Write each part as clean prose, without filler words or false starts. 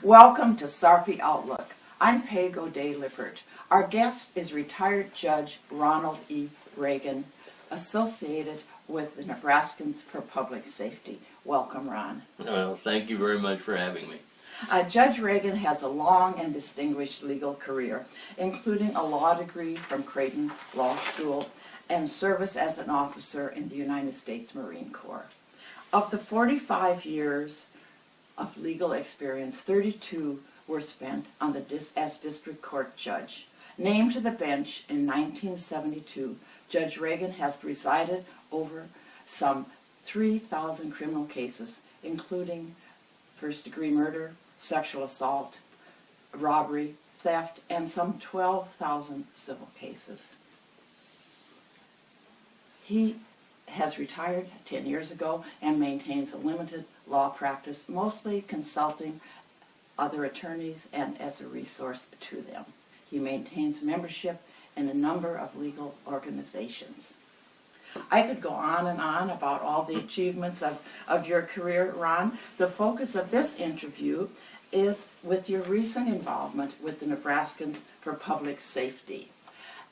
Welcome to Sarpy Outlook. I'm Peg O'Dea Lippert. Our guest is Retired Judge Ronald E. Reagan, associated with the Nebraskans for Public Safety. Welcome, Ron. Well, thank you very much for having me. Judge Reagan has a long and distinguished legal career, including a law degree from Creighton Law School and service as an officer in the United States Marine Corps. Of the 45 years of legal experience, 32 were spent on as district court judge. Named to the bench in 1972, Judge Reagan has presided over some 3,000 criminal cases, including first-degree murder, sexual assault, robbery, theft, and some 12,000 civil cases. He has retired 10 years ago and maintains a limited law practice, mostly consulting other attorneys and as a resource to them. He maintains membership in a number of legal organizations. I could go on and on about all the achievements of your career, Ron. The focus of this interview is with your recent involvement with the Nebraskans for Public Safety.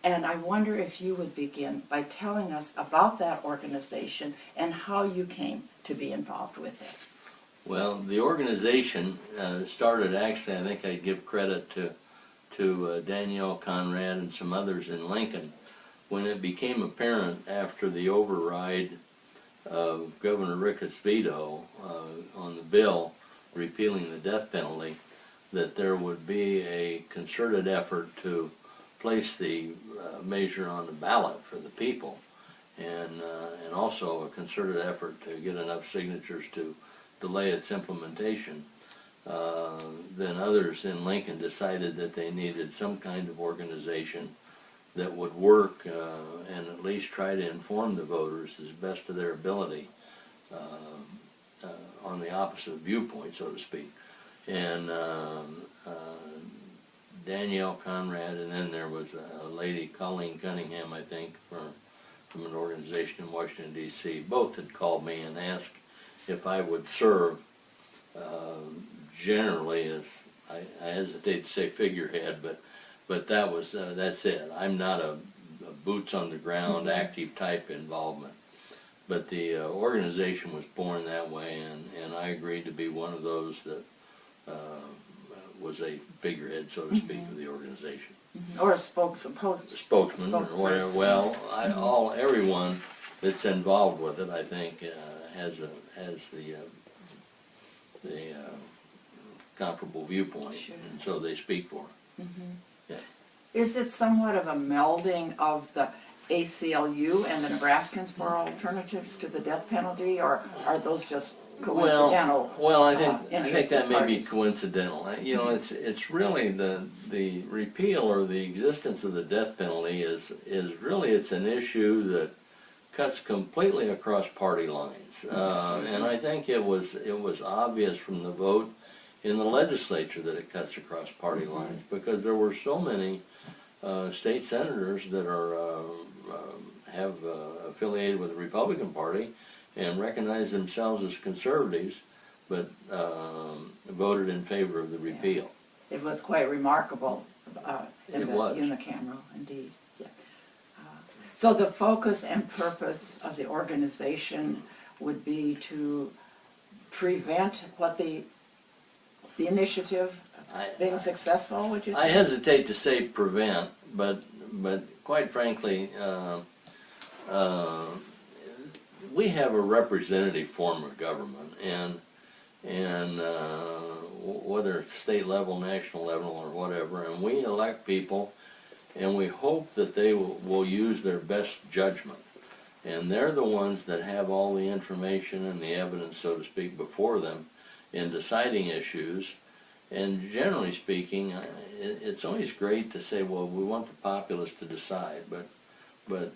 And I wonder if you would begin by telling us about that organization and how you came to be involved with it. Well, the organization started, actually, I think I'd give credit to Danielle Conrad and some others in Lincoln, when it became apparent after the override of Governor Ricketts' veto on the bill repealing the death penalty, that there would be a concerted effort to place the measure on the ballot for the people, and also a concerted effort to get enough signatures to delay its implementation. Then others in Lincoln decided that they needed some kind of organization that would work and at least try to inform the voters as best of their ability on the opposite viewpoint, so to speak. And Danielle Conrad, and then there was a lady, Colleen Cunningham, I think, from an organization in Washington, D.C. Both had called me and asked if I would serve generally as, I hesitate to say figurehead, but that was, that's it. I'm not a boots on the ground, active type involvement. But the organization was born that way, and I agreed to be one of those that was a figurehead, so to speak, of the organization. Or a spokesman Or whatever. Well, everyone that's involved with it, I think, has the comparable viewpoint, sure. And so they speak for it. Yeah. Is it somewhat of a melding of the ACLU and the Nebraskans for alternatives to the death penalty, or are those just coincidental? Well, I think that may be coincidental. You know, it's really the repeal or the existence of the death penalty is really, it's an issue that cuts completely across party lines, and I think it was obvious from the vote in the legislature that it cuts across party lines, because there were so many state senators that have affiliated with the Republican Party and recognize themselves as conservatives, but voted in favor of the repeal. Yeah. It was quite remarkable in the unicameral, indeed. Yeah. So the focus and purpose of the organization would be to prevent what the initiative being successful, would you say? I hesitate to say prevent, but quite frankly, we have a representative form of government, and whether it's state level, national level, or whatever, and we elect people, and we hope that they will use their best judgment. And they're the ones that have all the information and the evidence, so to speak, before them in deciding issues. And generally speaking, it's always great to say, well, we want the populace to decide, but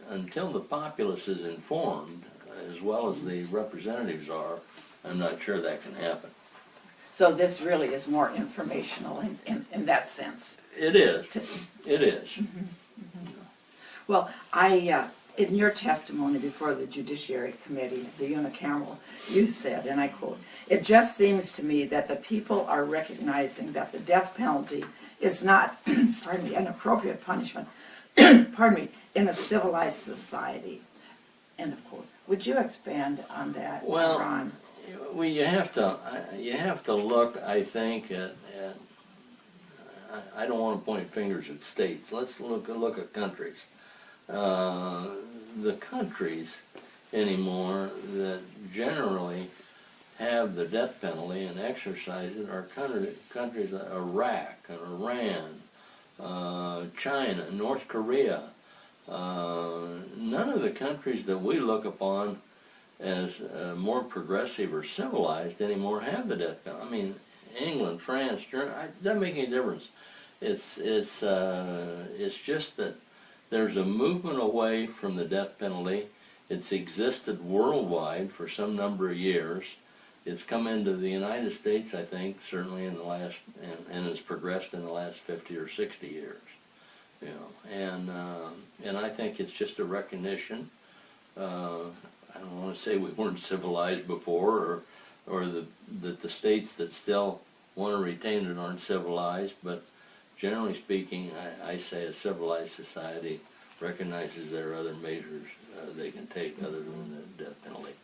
until the populace is informed, as well as the representatives are, I'm not sure that can happen. So this really is more informational in that sense. It is. It is. Well, I In your testimony before the Judiciary Committee, the unicameral, you said, and I quote, "It just seems to me that the people are recognizing that the death penalty is not, pardon me, an appropriate punishment, pardon me, in a civilized society." End of quote. Would you expand on that, Well, Ron? well, you have to look, I think, at I don't want to point fingers at states. Let's look at countries. The countries anymore that generally have the death penalty and exercise it are countries like Iraq and Iran, China, North Korea. None of the countries that we look upon as more progressive or civilized anymore have the death penalty. I mean, England, France, Germany, it doesn't make any difference. It's just that there's a movement away from the death penalty. It's existed worldwide for some number of years. It's come into the United States, I think, certainly in the last, and has progressed in the last 50 or 60 years. You know, and I think it's just a recognition. I don't want to say we weren't civilized before, or that the states that still want to retain it aren't civilized, but generally speaking, I say a civilized society recognizes there are other measures they can take other than the death penalty.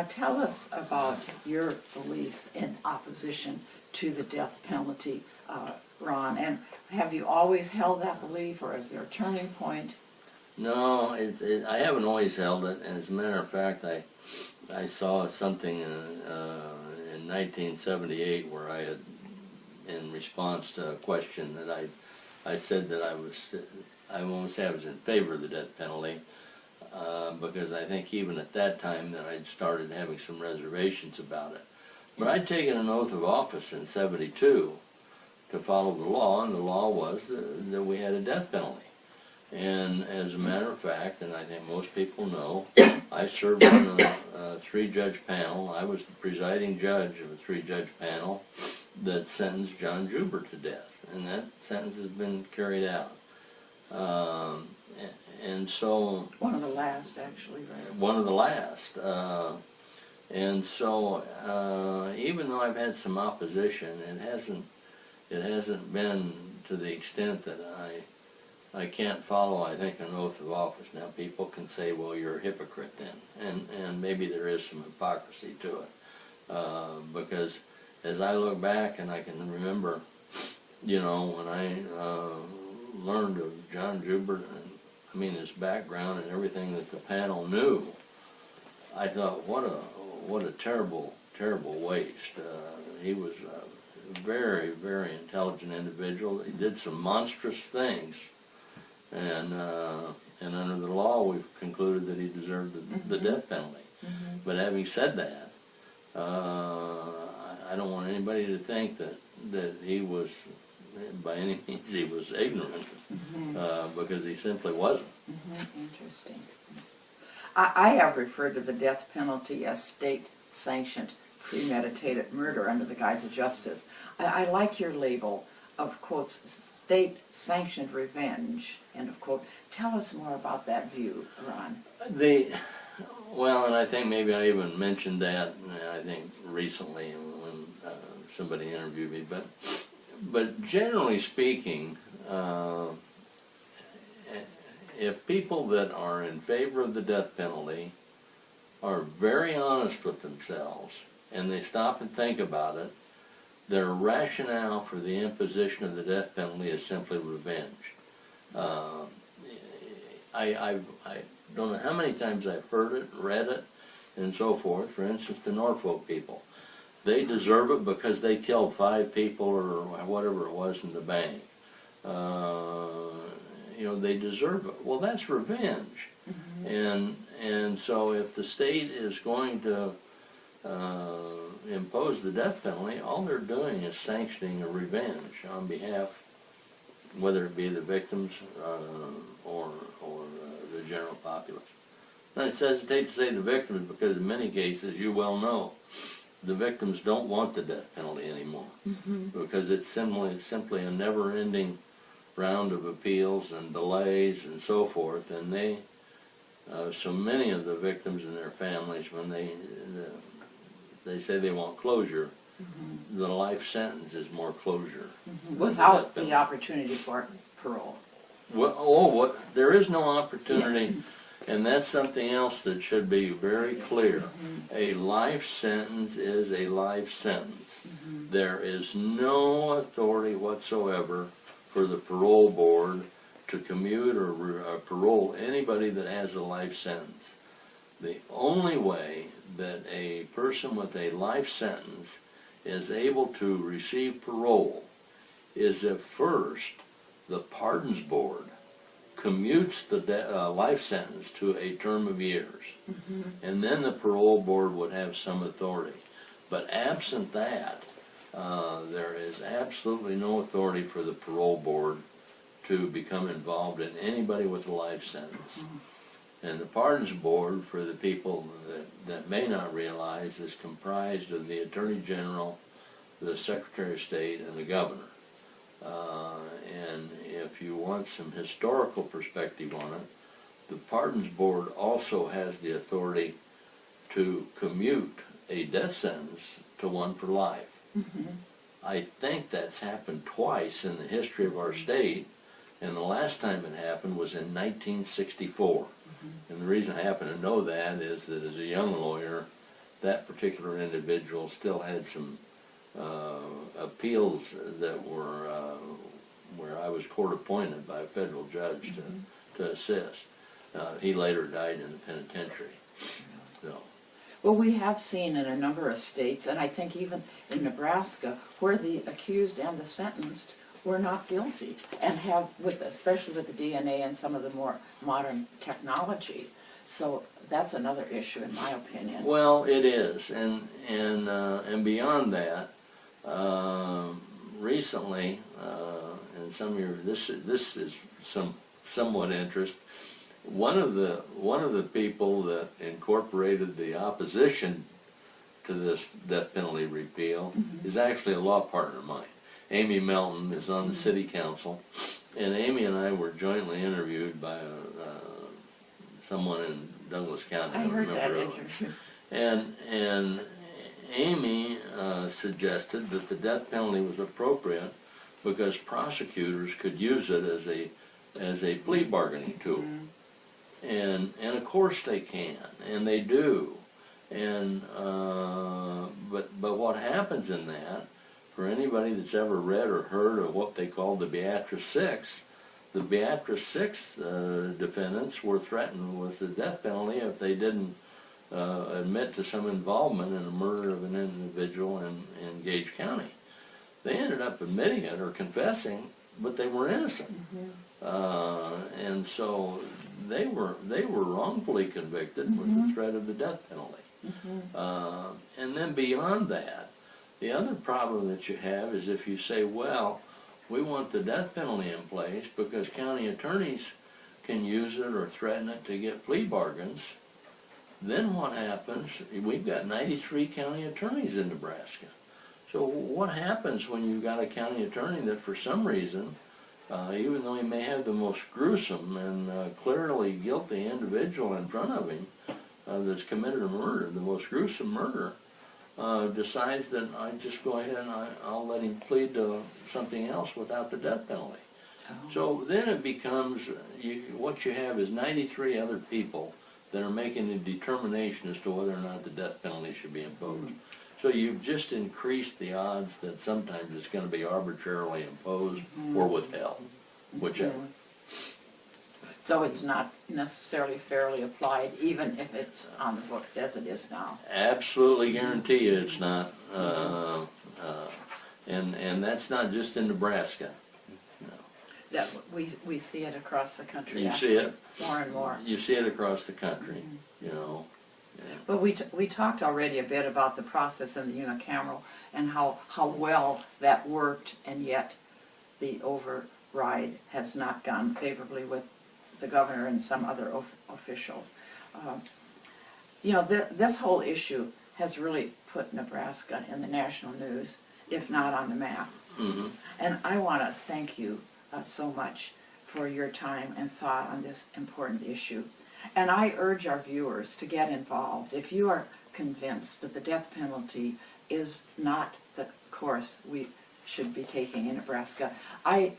Tell us about your belief in opposition to the death penalty, Ron, and have you always held that belief, or is there a turning point? No, I haven't always held it, and as a matter of fact, I saw something in 1978 where I had, in response to a question that I said that I won't say I was in favor of the death penalty, because I think even at that time that I'd started having some reservations about it. But I'd taken an oath of office in '72 to follow the law, and the law was that we had a death penalty. And as a matter of fact, and I think most people know, I served on a three-judge panel. I was the presiding judge of a three-judge panel that sentenced John Juber to death, and that sentence has been carried out. And so... One of the last, actually, right? One of the last. And so, even though I've had some opposition, it hasn't been to the extent that I can't follow, I think, an oath of office. Now, people can say, well, you're a hypocrite then, and maybe there is some hypocrisy to it. Because as I look back, and I can remember, you know, when I learned of John Juber, and I mean his background and everything that the panel knew, I thought, what a terrible, terrible waste. He was a very, very intelligent individual. He did some monstrous things. And under the law, we've concluded that he deserved the death penalty. Mm-hmm. But having said that, I don't want anybody to think that he was, by any means, he was ignorant, because he simply wasn't. Mm-hmm. Interesting. I have referred to the death penalty as state-sanctioned premeditated murder under the guise of justice. I like your label of, quotes, state-sanctioned revenge, end of quote. Tell us more about that view, Ron. Well, and I think maybe I even mentioned that, I think, recently when somebody interviewed me, but generally speaking, if people that are in favor of the death penalty are very honest with themselves, and they stop and think about it, their rationale for the imposition of the death penalty is simply revenge. I don't know how many times I've heard it, read it, and so forth. For instance, the Norfolk people. They deserve it because they killed 5 people or whatever it was in the bank. You know, they deserve it. Well, that's revenge. Mm-hmm. And so if the state is going to impose the death penalty, all they're doing is sanctioning a revenge on behalf, whether it be the victims or the general populace. And I hesitate to say the victims because in many cases, you well know, the victims don't want the death penalty anymore, because it's simply a never-ending round of appeals and delays and so forth, and so many of the victims and their families, when they say they want closure, the life sentence is more closure. Without the opportunity for parole. Well, there is no opportunity, and that's something else that should be very clear. A life sentence is a life sentence. There is no authority whatsoever for the parole board to commute or parole anybody that has a life sentence. The only way that a person with a life sentence is able to receive parole is if first the pardons board commutes the life sentence to a term of years, and then the parole board would have some authority. But absent that, there is absolutely no authority for the parole board to become involved in anybody with a life sentence. And the pardons board, for the people that may not realize, is comprised of the Attorney General, the Secretary of State, and the Governor. And if you want some historical perspective on it, the pardons board also has the authority to commute a death sentence to one for life. I think that's happened twice in the history of our state, and the last time it happened was in 1964. And the reason I happen to know that is that as a young lawyer, that particular individual still had some appeals that were where I was court appointed by a federal judge to assist. He later died in the penitentiary. So. Well, we have seen in a number of states, and I think even in Nebraska, where the accused and the sentenced were not guilty, and have, especially with the DNA and some of the more modern technology. So that's another issue, in my opinion. Well, it is, and beyond that, recently, and some of your this is somewhat interest. One of the people that incorporated the opposition to this death penalty repeal is actually a law partner of mine. Amy Melton is on the city council, and Amy and I were jointly interviewed by someone in Douglas County. I heard that interview. And Amy suggested that the death penalty was appropriate because prosecutors could use it as a plea bargaining tool. And of course they can, and they do. And but what happens in that, for anybody that's ever read or heard of what they call the Beatrice Six, the Beatrice Six defendants were threatened with the death penalty if they didn't admit to some involvement in the murder of an individual in Gage County. They ended up admitting it or confessing, but they were innocent. And so they were wrongfully convicted with the threat of the death penalty. And then beyond that, the other problem that you have is if you say, well, we want the death penalty in place because county attorneys can use it or threaten it to get plea bargains, then what happens? We've got 93 county attorneys in Nebraska. So what happens when you've got a county attorney that for some reason, even though he may have the most gruesome and clearly guilty individual in front of him that's committed a murder, the most gruesome murder, decides that I just go ahead and I'll let him plead to something else without the death penalty. So then it becomes, what you have is 93 other people that are making a determination as to whether or not the death penalty should be imposed. So you've just increased the odds that sometimes it's going to be arbitrarily imposed or withheld, whichever. So it's not necessarily fairly applied, even if it's on the books as it is now. Absolutely guarantee you it's not. And that's not just in Nebraska. No. That we see it across the country. You see it more and more. You see it across the country. You know. Yeah. But we talked already a bit about the process in the unicameral and how well that worked, and yet the override has not gone favorably with the governor and some other officials. You know, this whole issue has really put Nebraska in the national news, if not on the map. And I want to thank you so much for your time and thought on this important issue. And I urge our viewers to get involved. If you are convinced that the death penalty is not the course we should be taking in Nebraska, I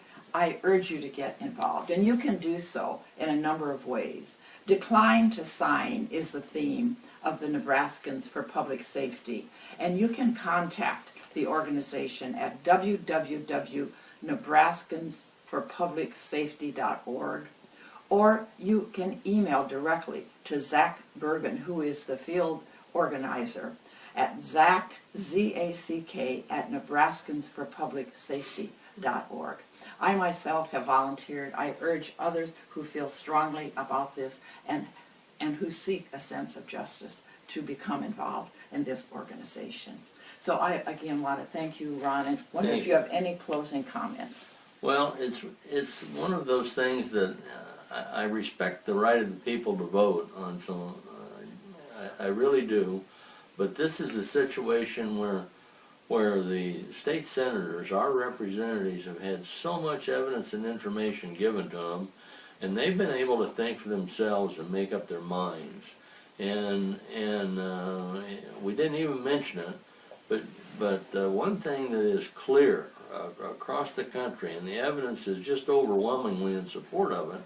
urge you to get involved. And you can do so in a number of ways. Decline to sign is the theme of the Nebraskans for Public Safety. And you can contact the organization at www.nebraskansforpublicsafety.org, or you can email directly to Zach Bergen, who is the field organizer, at Zach, Z-A-C-K, at nebraskansforpublicsafety.org. I myself have volunteered. I urge others who feel strongly about this and who seek a sense of justice to become involved in this organization. So I again want to thank you, Ron, and wonder if you have any closing comments. Well, it's one of those things that I respect the right of the people to vote on, so I really do. But this is a situation where the state senators, our representatives, have had so much evidence and information given to them, and they've been able to think for themselves and make up their minds. And we didn't even mention it, but one thing that is clear across the country, and the evidence is just overwhelmingly in support of it,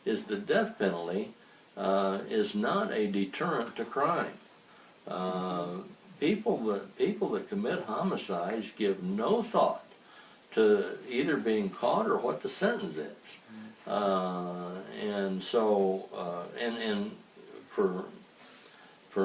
is the death penalty is not a deterrent to crime. People that commit homicides give no thought to either being caught or what the sentence is. And so, for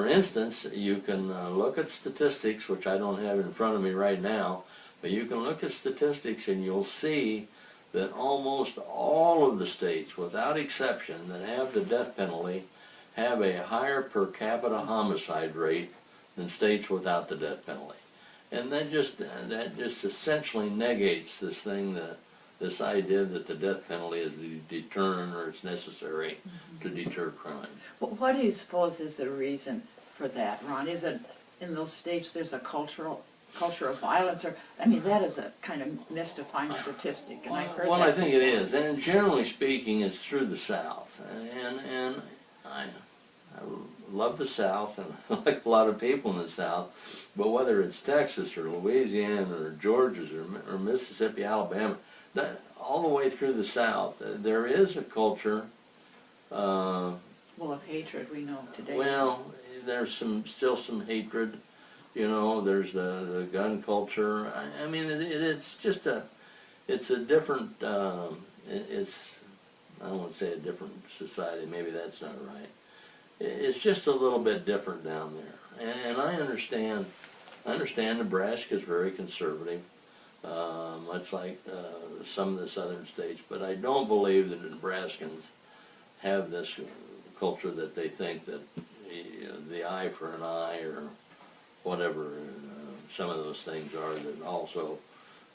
instance, you can look at statistics, which I don't have in front of me right now, but you can look at statistics and you'll see that almost all of the states, without exception, that have the death penalty have a higher per capita homicide rate than states without the death penalty. And that just essentially negates this thing, this idea that the death penalty is a deterrent or it's necessary to deter crime. Well, what do you suppose is the reason for that, Ron? Is it in those states there's a culture of violence, or I mean that is a kind of mystifying statistic, and I've heard well, that I think it is, and generally speaking, it's through the South, and I love the South, and I like a lot of people in the South, but whether it's Texas or Louisiana or Georgia or Mississippi, Alabama, all the way through the South, there is a culture. Well, of hatred we know today. Well, there's still some hatred. You know, there's the gun culture. I mean, it's just it's a different. It's I don't want to say a different society. Maybe that's not right. It's just a little bit different down there, and I understand. Nebraska is very conservative, much like some of the southern states. But I don't believe that the Nebraskans have this culture that they think that the eye for an eye or whatever some of those things are that also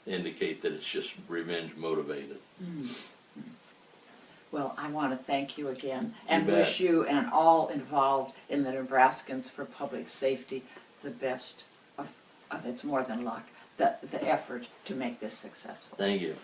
indicate that it's just revenge motivated. Well, I want to thank you again and bet. wish you and all involved in the Nebraskans for Public Safety the best of it's more than luck, the effort to make this successful. Thank you.